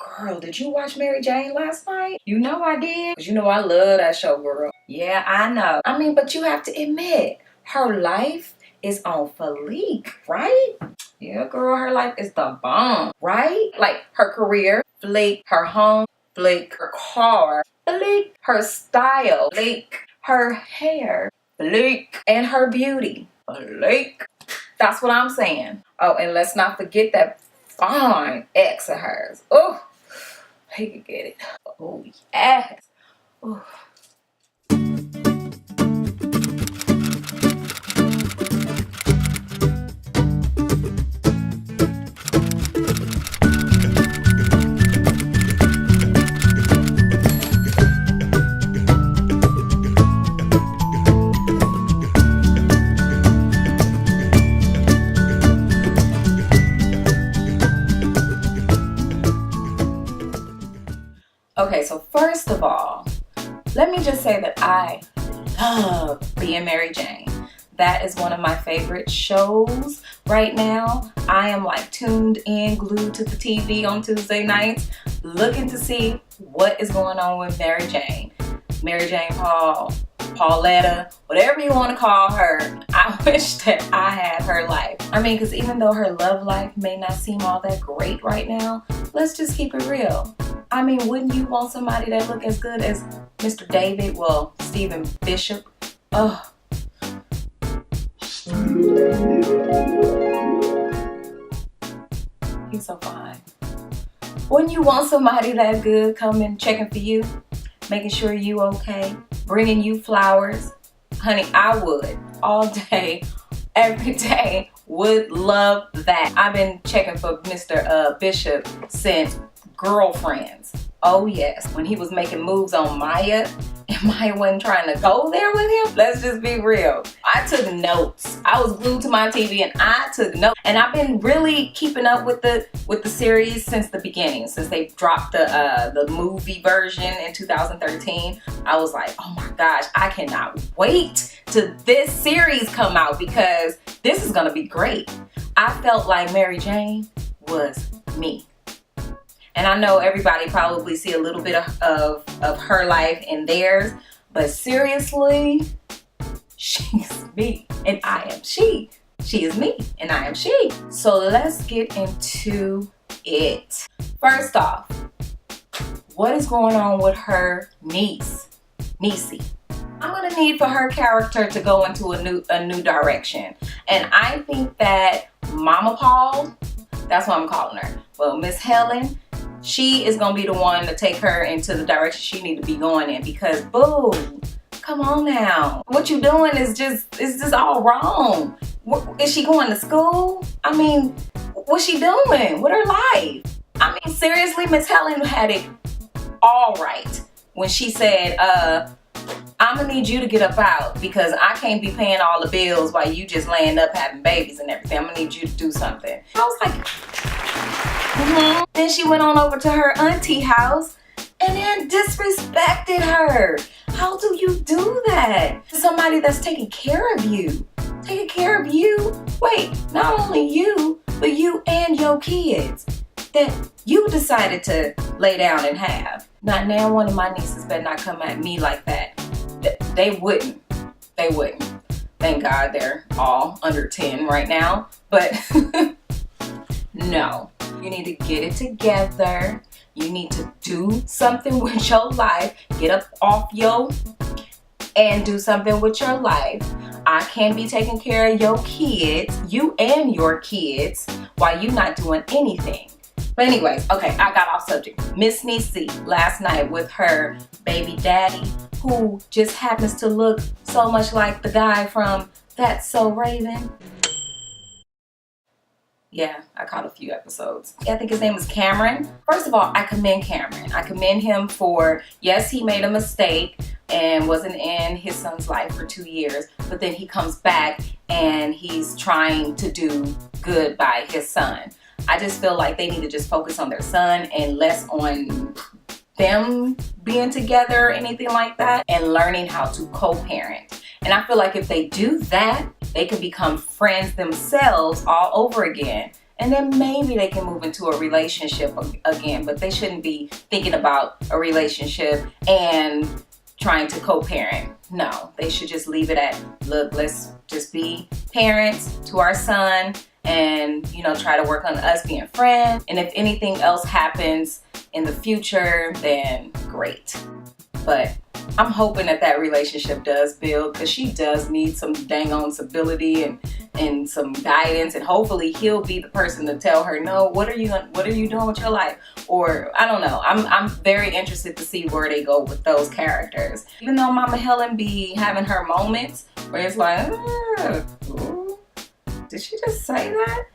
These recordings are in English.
Girl, did you watch Mary Jane last night? You know I did. 'Cause you know I love that show, girl. Yeah, I know. I mean, but you have to admit, her life is on fleek, right? Yeah, girl, her life is the bomb, right? Like her career, fleek, her home, fleek, her car, fleek, her style, fleek, her hair, fleek, and her beauty, fleek. That's what I'm saying. Oh, and let's not forget that fine ex of hers. Oh, he could get it. Oh, yes. Oh. Okay, so first of all, let me just say that I love being Mary Jane. That is one of my favorite shows right now. I am like tuned in, glued to the TV on Tuesday nights, looking to see what is going on with Mary Jane. Mary Jane Paul, Pauletta, whatever you want to call her. I wish that I had her life. I mean, because even though her love life may not seem all that great right now, let's just keep it real. I mean, wouldn't you want somebody that look as good as Mr. David? Well, Stephen Bishop. Oh. He's so fine. Wouldn't you want somebody that good coming, checking for you, making sure you okay, bringing you flowers? Honey, I would all day, every day. Would love that. I've been checking for Mr. Bishop since Girlfriends. Oh yes, when he was making moves on Maya and Maya wasn't trying to go there with him. Let's just be real. I took notes. I was glued to my TV and I took notes. And I've been really keeping up with the series since the beginning, since they dropped the movie version in 2013. I was like, oh my gosh, I cannot wait till this series come out because this is gonna be great. I felt like Mary Jane was me. And I know everybody probably see a little bit of her life in theirs, but seriously, she's me and I am she. She is me and I am she. So let's get into it. First off, what is going on with her niece, Niecy? I'm gonna need for her character to go into a new direction. And I think that Mama Paul, that's what I'm calling her. Well, Miss Helen, she is gonna be the one to take her into the direction she need to be going in because boo, come on now. What you doing is just all wrong. Is she going to school? I mean, what's she doing with her life? I mean, seriously, Miss Helen had it all right when she said, I'm gonna need you to get up out because I can't be paying all the bills while you just laying up having babies and everything. I'm gonna need you to do something. I was like, Then she went on over to her auntie house and then disrespected her. How do you do that? Somebody that's taking care of you. Taking care of you? Wait, not only you, but you and your kids that you decided to lay down and have. Not now one of my nieces better not come at me like that. They wouldn't. They wouldn't. Thank God they're all under 10 right now. But no. You need to get it together. You need to do something with your life. Get up off yo and do something with your life. I can't be taking care of your kids, you and your kids, while you not doing anything. But anyways, okay, I got off subject. Miss Niecy last night with her baby daddy, who just happens to look so much like the guy from That's So Raven. Yeah, I caught a few episodes. I think his name was Cameron. First of all, I commend Cameron. I commend him for, yes, he made a mistake and wasn't in his son's life for 2 years, but then he comes back and he's trying to do good by his son. I just feel like they need to just focus on their son and less on them being together or anything like that, and learning how to co-parent. And I feel like if they do that, they can become friends themselves all over again. and then maybe they can move into a relationship again. But they shouldn't be thinking about a relationship and trying to co-parent. No, they should just leave it at, look, let's just be parents to our son, and try to work on us being friends. And if anything else happens in the future, then great. But I'm hoping that relationship does build, because she does need some dang on stability and some guidance, and hopefully he'll be the person to tell her, no, what are you doing with your life? Or I don't know. I'm very interested to see where they go with those characters. Even though Mama Helen be having her moments where it's like, did she just say that?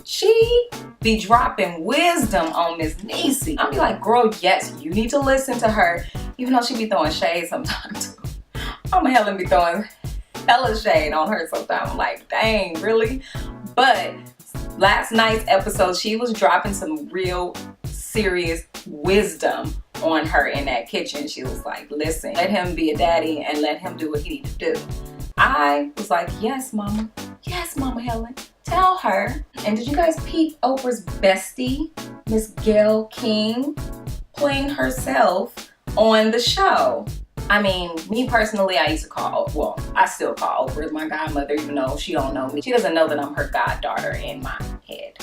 She be dropping wisdom on Miss Niecy. I be like, girl, yes, you need to listen to her, even though she be throwing shade sometimes. Mama Helen be throwing hella shade on her sometimes. I'm like, dang, really? But last night's episode, she was dropping some real serious wisdom on her in that kitchen. She was like, listen, let him be a daddy and let him do what he needs to do. I was like, yes, Mama. Yes, Mama Helen. Tell her. And did you guys peep Oprah's bestie, Miss Gayle King, playing herself on the show? I mean, me personally, I used to I still call Oprah my godmother, even though she don't know me. She doesn't know that I'm her goddaughter in my head.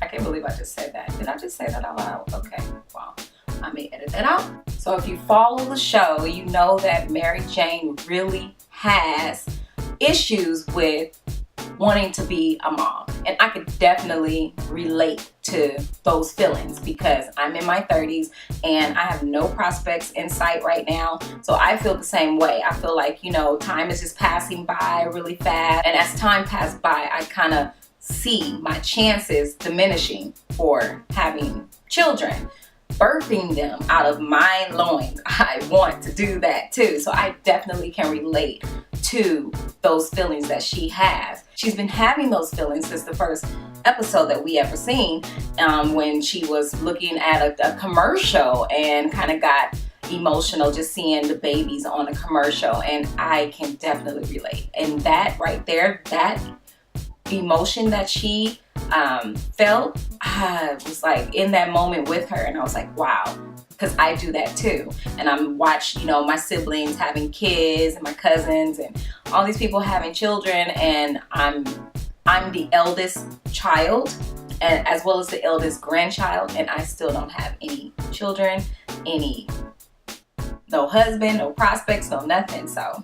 I can't believe I just said that. Did I just say that out loud? Okay, well, I may edit that out. So if you follow the show, you know that Mary Jane really has issues with wanting to be a mom. And I could definitely relate to those feelings, because I'm in my 30s and I have no prospects in sight right now. So I feel the same way. I feel like, time is just passing by really fast. And as time passed by, I kind of see my chances diminishing for having children. Birthing them out of my loins. I want to do that too. So I definitely can relate to those feelings that she has. She's been having those feelings since the first episode that we ever seen, when she was looking at a commercial and kind of got emotional just seeing the babies on a commercial. And I can definitely relate. And that right there, that emotion that she felt, I was like in that moment with her, and I was like, wow, because I do that too. And I'm watching, my siblings having kids and my cousins and all these people having children, and I'm the eldest child, and as well as the eldest grandchild, and I still don't have any children, no husband, no prospects, no nothing. So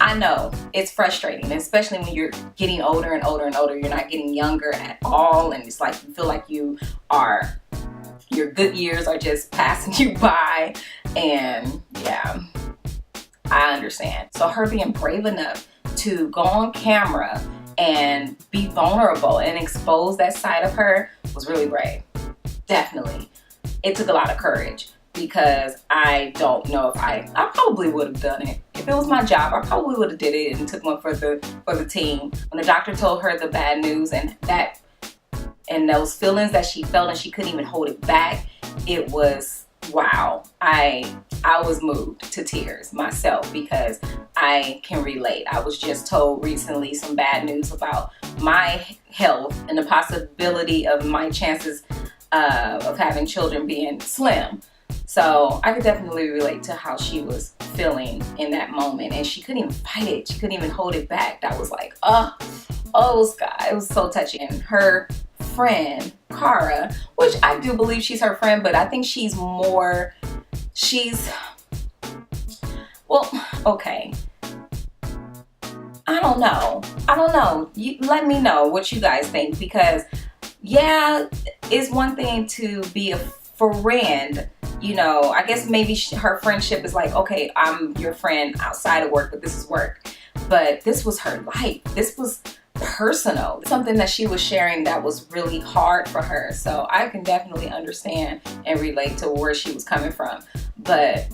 I know it's frustrating, especially when you're getting older and older and older. You're not getting younger at all, and it's like you feel like your good years are just passing you by. And yeah, I understand. So her being brave enough to go on camera and be vulnerable and expose that side of her was really brave. Definitely. It took a lot of courage, because I don't know if I probably would have done it. If it was my job, I probably would have did it and took one for the team. When the doctor told her the bad news and those feelings that she felt and she couldn't even hold it back, it was wow. I was moved to tears myself, because I can relate. I was just told recently some bad news about my health and the possibility of my chances of having children being slim. So I could definitely relate to how she was feeling in that moment, and she couldn't even fight it. She couldn't even hold it back. That was like, oh God, it was so touching. And her friend, Cara, which I do believe she's her friend, but I think okay. I don't know. You let me know what you guys think, because yeah, it's one thing to be a friend. I guess maybe her friendship is like, okay, I'm your friend outside of work, but this is work. But this was her life. This was personal. Something that she was sharing that was really hard for her. So I can definitely understand and relate to where she was coming from. But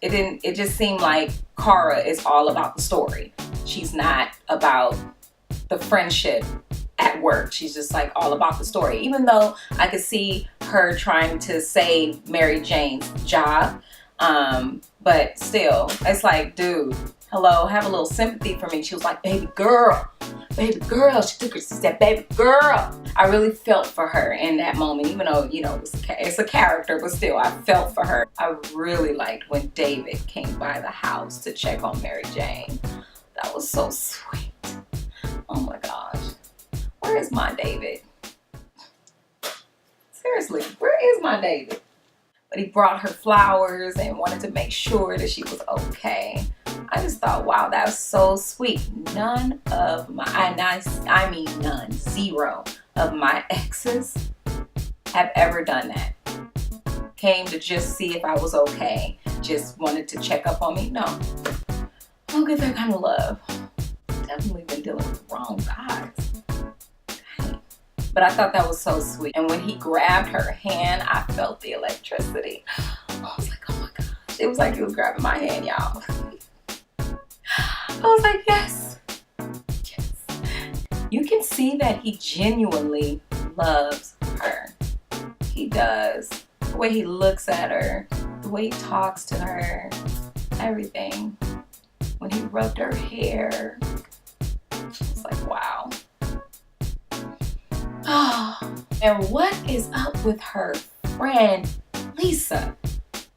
it just seemed like Cara is all about the story. She's not about the friendship at work. She's just like all about the story. Even though I could see her trying to save Mary Jane's job, but still, it's like, dude, hello, have a little sympathy for me. She was like, baby girl, baby girl. She said, baby girl. I really felt for her in that moment, even though, you know, it's a character, but still, I felt for her. I really liked when David came by the house to check on Mary Jane. That was so sweet. Oh my gosh. Where is my David? Seriously, where is my David? But he brought her flowers and wanted to make sure that she was okay. I just thought, wow, that was so sweet. None of my, I mean none, zero of my exes have ever done that. Came to just see if I was okay. Just wanted to check up on me. No, I don't get that kind of love. Definitely been dealing with the wrong guys. Okay. But I thought that was so sweet. And when he grabbed her hand, I felt the electricity. I was like, oh my gosh. It was like he was grabbing my hand, y'all. I was like, yes, yes. You can see that he genuinely loves her. He does. The way he looks at her, the way he talks to her, everything. When he rubbed her hair, it's like, wow. Oh, and what is up with her friend, Lisa?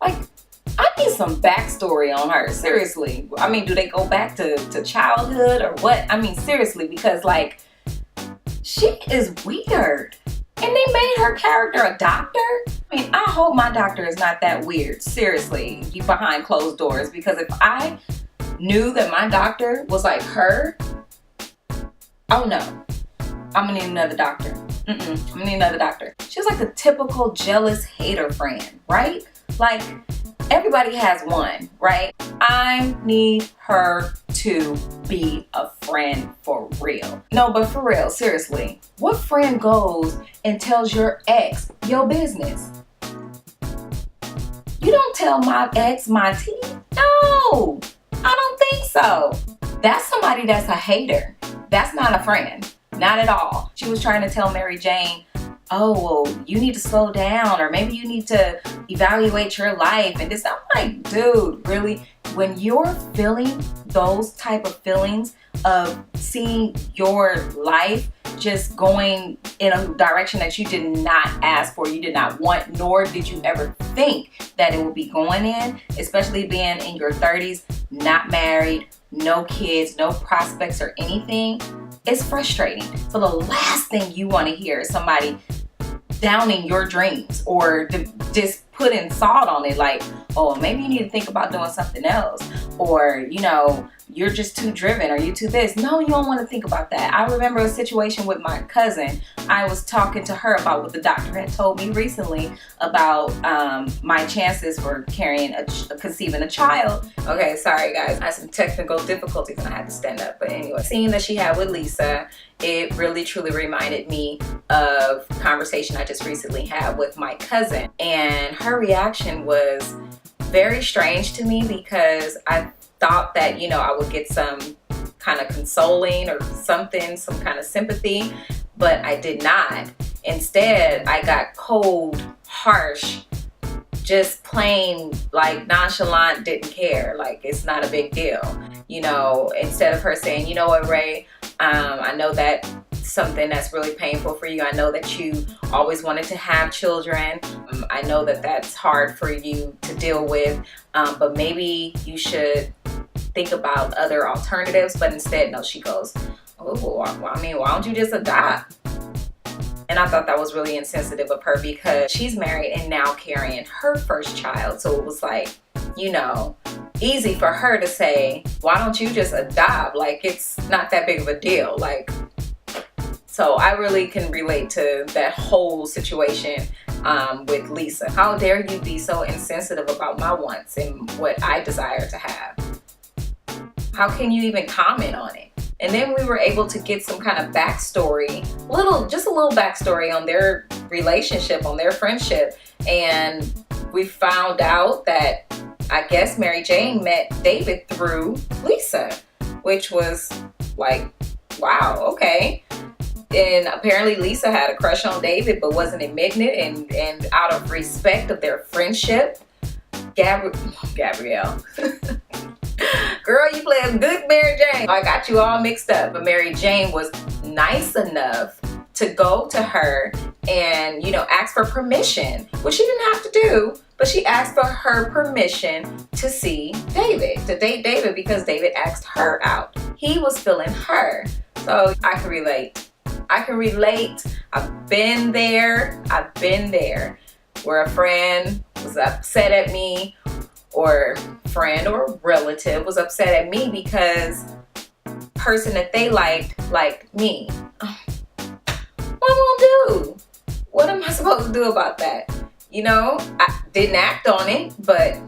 Like, I need some backstory on her, seriously. I mean, do they go back to childhood or what? I mean, seriously, because like, she is weird. And they made her character a doctor? I mean, I hope my doctor is not that weird, seriously, behind closed doors. Because if I knew that my doctor was like her, oh no, I'm gonna need another doctor. I'm gonna need another doctor. She was like the typical jealous hater friend, right? Like, everybody has one, right? I need her to be a friend for real. No, but for real, seriously. What friend goes and tells your ex your business? You don't tell my ex my tea? No, I don't think so. That's somebody that's a hater. That's not a friend, not at all. She was trying to tell Mary Jane, oh, well, you need to slow down, or maybe you need to evaluate your life and this. I'm like, dude, really? When you're feeling those type of feelings of seeing your life just going in a direction that you did not ask for, you did not want, nor did you ever think that it would be going in, especially being in your 30s, not married, no kids, no prospects or anything, it's frustrating. So the last thing you want to hear is somebody downing your dreams or just putting salt on it, like, oh, maybe you need to think about doing something else, or, you know, you're just too driven, or you too this. No, you don't want to think about that. I remember a situation with my cousin. I was talking to her about what the doctor had told me recently about my chances for conceiving a child. Okay, sorry guys, I had some technical difficulties and I had to stand up. But anyway, seeing that she had with Lisa, it really truly reminded me of a conversation I just recently had with my cousin, and her reaction was very strange to me because I thought that, you know, I would get some kind of consoling or something, some kind of sympathy, but I did not. Instead, I got cold, harsh, just plain like nonchalant, didn't care, like it's not a big deal. You know, instead of her saying, you know what, Ray, I know that something that's really painful for you. I know that you always wanted to have children. I know that that's hard for you to deal with, but maybe you should think about other alternatives. But instead, no, she goes, oh, well, I mean, why don't you just adopt? And I thought that was really insensitive of her because she's married and now carrying her first child. So it was like, you know, easy for her to say, why don't you just adopt? Like, it's not that big of a deal. Like, so I really can relate to that whole situation with Lisa. How dare you be so insensitive about my wants and what I desire to have? How can you even comment on it? And then we were able to get some kind of backstory, just a little backstory on their relationship, on their friendship. And we found out that I guess Mary Jane met David through Lisa, which was like, wow, okay. And apparently Lisa had a crush on David but wasn't admitting it, and out of respect of their friendship, Gabrielle Girl, you play a good Mary Jane. I got you all mixed up. But Mary Jane was nice enough to go to her and, you know, ask for permission, which she didn't have to do, but she asked for her permission to see David, to date David, because David asked her out. He was feeling her. So I can relate. I can relate. I've been there. I've been there where a friend was upset at me, or friend or relative was upset at me because person that they liked me. What am I gonna do? What am I supposed to do about that? You know, I didn't act on it, but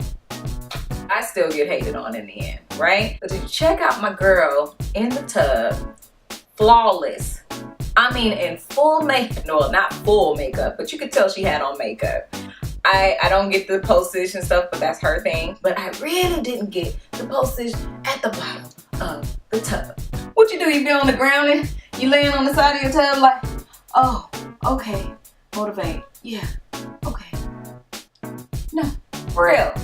I still get hated on in the end, right? But to check out my girl in the tub, flawless. I mean, in full makeup. No, not full makeup, but you could tell she had on makeup. I don't get the postage and stuff, but that's her thing. But I really didn't get the postage at the bottom of the tub. What you do? You be on the ground and you laying on the side of your tub like, oh, okay, motivate, yeah, okay. No, for real.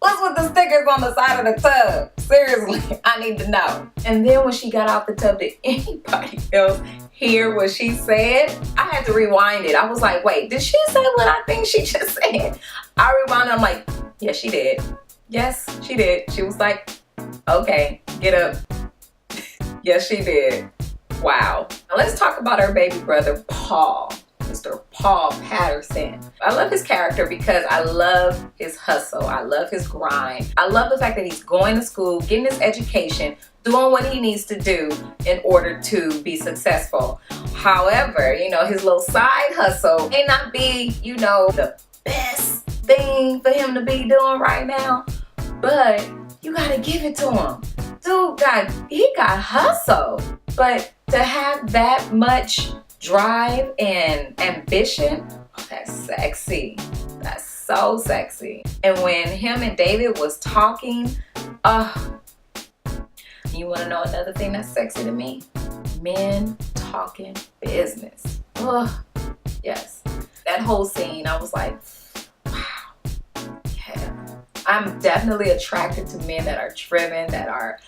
What's with the stickers on the side of the tub? Seriously, I need to know. And then when she got out the tub, did anybody else hear what she said? I had to rewind it. I was like, wait, did she say what I think she just said? I rewound it. I'm like, yes, she did. Yes, she did. She was like, okay, get up. Yes, she did. Wow. Now let's talk about her baby brother, Paul. Mr. Paul Patterson. I love his character because I love his hustle. I love his grind. I love the fact that he's going to school, getting his education, doing what he needs to do in order to be successful. However, you know, his little side hustle may not be, you know, the best thing for him to be doing right now, but you gotta give it to him. Dude, he got hustle. But to have that much drive and ambition, that's sexy. That's so sexy. And when him and David was talking, you want to know another thing that's sexy to me? Men talking business. Yes. That whole scene, I was like, wow. Yeah. I'm definitely attracted to men that are driven, that are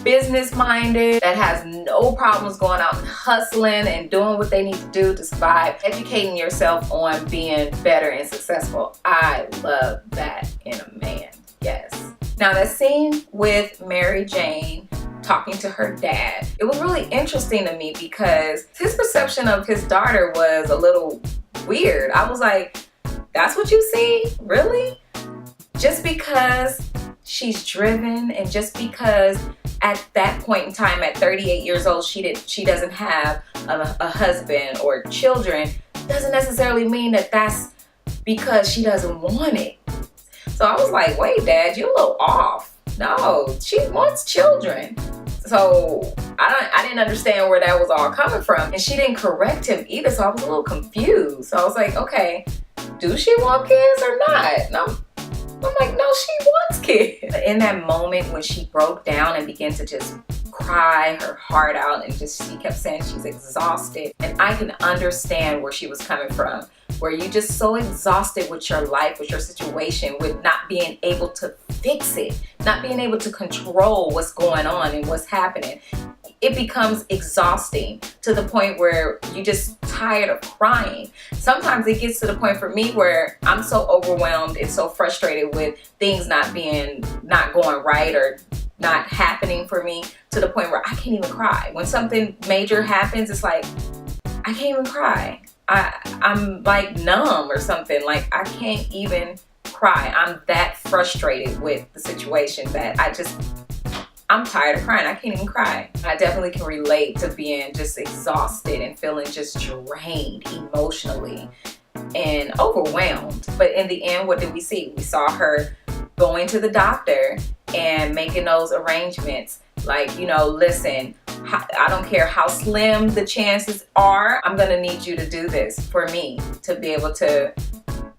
business minded, that has no problems going out and hustling and doing what they need to do to survive, educating yourself on being better and successful. I love that in a man. Yes. Now that scene with Mary Jane talking to her dad, it was really interesting to me because his perception of his daughter was a little weird. I was like, that's what you see? Really? Just because she's driven and just because at that point in time, at 38 years old, she doesn't have a husband or children, doesn't necessarily mean that that's because she doesn't want it. So I was like, wait, Dad, you're a little off. No, she wants children. So I didn't understand where that was all coming from. And she didn't correct him either, so I was a little confused. So I was like, okay, do she want kids or not? And I'm like, no, she wants kids. In that moment when she broke down and began to just cry her heart out and just, she kept saying she's exhausted. And I can understand where she was coming from, where you're just so exhausted with your life, with your situation, with not being able to fix it, not being able to control what's going on and what's happening. It becomes exhausting to the point where you're just tired of crying. Sometimes it gets to the point for me where I'm so overwhelmed and so frustrated with things not going right or not happening for me, to the point where I can't even cry. When something major happens, it's like, I can't even cry. I'm like numb or something. Like I can't even cry. I'm that frustrated with the situation that I'm tired of crying. I can't even cry. I definitely can relate to being just exhausted and feeling just drained emotionally and overwhelmed. But in the end, what did we see? We saw her going to the doctor and making those arrangements. Like, you know, listen, I don't care how slim the chances are, I'm gonna need you to do this for me to be able to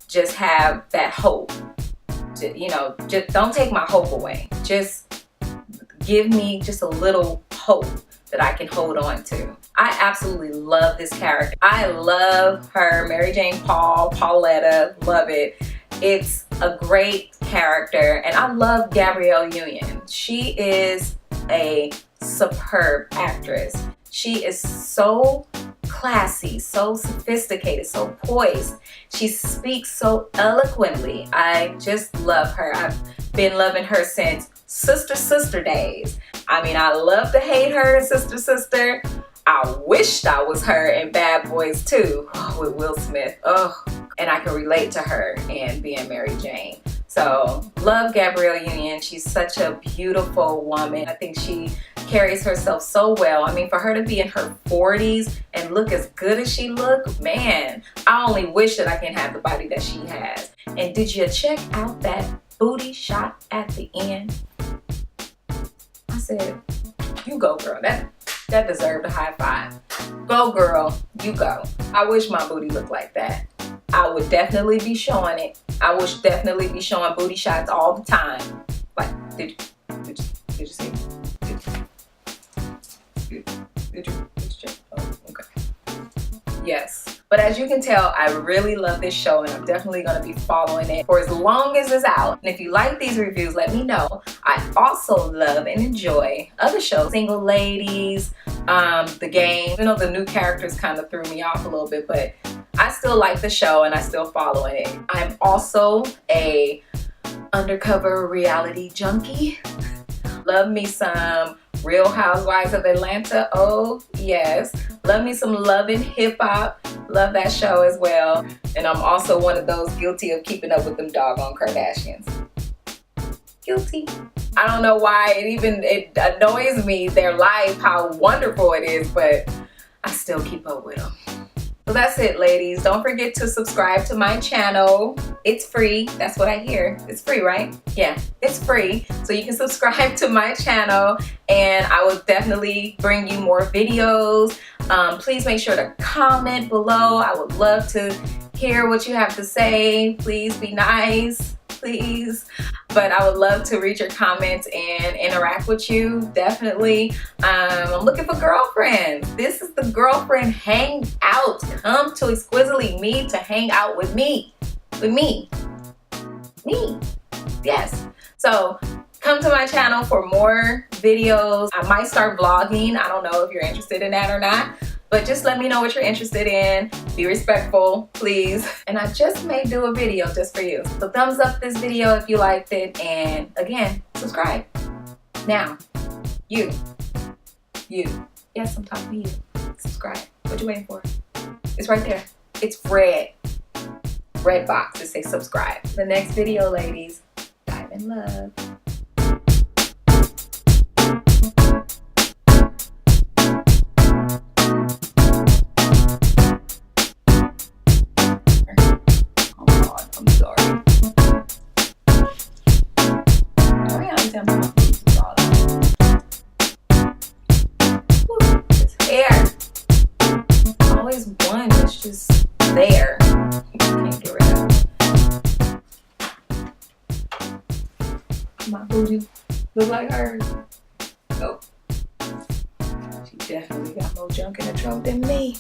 just have that hope. You know, just don't take my hope away. Just give me just a little hope that I can hold on to. I absolutely love this character. I love her, Mary Jane Pauletta, love it. It's a great character, and I love Gabrielle Union. She is a superb actress. She is so classy, so sophisticated, so poised. She speaks so eloquently. I just love her. I've been loving her since Sister days. I mean, I love to hate her in Sister. I wished I was her in Bad Boys 2 with Will Smith. Oh, and I can relate to her in being Mary Jane. So, love Gabrielle Union. She's such a beautiful woman. I think she carries herself so well. I mean, for her to be in her 40s and look as good as she look, man, I only wish that I can have the body that she has. And did you check out that booty shot at the end? I said, you go, girl. That deserved a high five. Go, girl. You go. I wish my booty looked like that. I would definitely be showing it. I would definitely be showing booty shots all the time. Like, did you see? Did you check? Oh, okay. Yes. But as you can tell, I really love this show, and I'm definitely going to be following it for as long as it's out. And if you like these reviews, let me know. I also love and enjoy other shows. Single Ladies, The Game. You know, the new characters kind of threw me off a little bit, but I still like the show and I still follow it. I'm also a undercover reality junkie. Love me some Real Housewives of Atlanta. Oh, yes. Love me some Love and Hip Hop. Love that show as well. And I'm also one of those guilty of keeping up with them doggone Kardashians. Guilty. I don't know why it annoys me, their life, how wonderful it is, but I still keep up with them. So that's it, ladies. Don't forget to subscribe to my channel. It's free. That's what I hear. It's free, right? Yeah, it's free. So you can subscribe to my channel, and I will definitely bring you more videos. Please make sure to comment below. I would love to hear what you have to say. Please be nice, please. But I would love to read your comments and interact with you, definitely. I'm looking for girlfriends. This is the girlfriend hangout. Come to Exquisitely Me to hang out with me. Me. Yes. So come to my channel for more videos. I might start vlogging. I don't know if you're interested in that or not. But just let me know what you're interested in. Be respectful, please. And I just may do a video just for you. So thumbs up this video if you liked it. And again, subscribe. Now, you. Yes, I'm talking to you. Subscribe. What you waiting for? It's right there. It's red. Red box to say subscribe. The next video, ladies. Diamond Love. I'm sorry. Oh yeah, I'm telling my boobs is all out. It's hair. Always one that's just there. You can't get rid of it. My booty look like hers. Oh. She definitely got more junk in the trunk than me.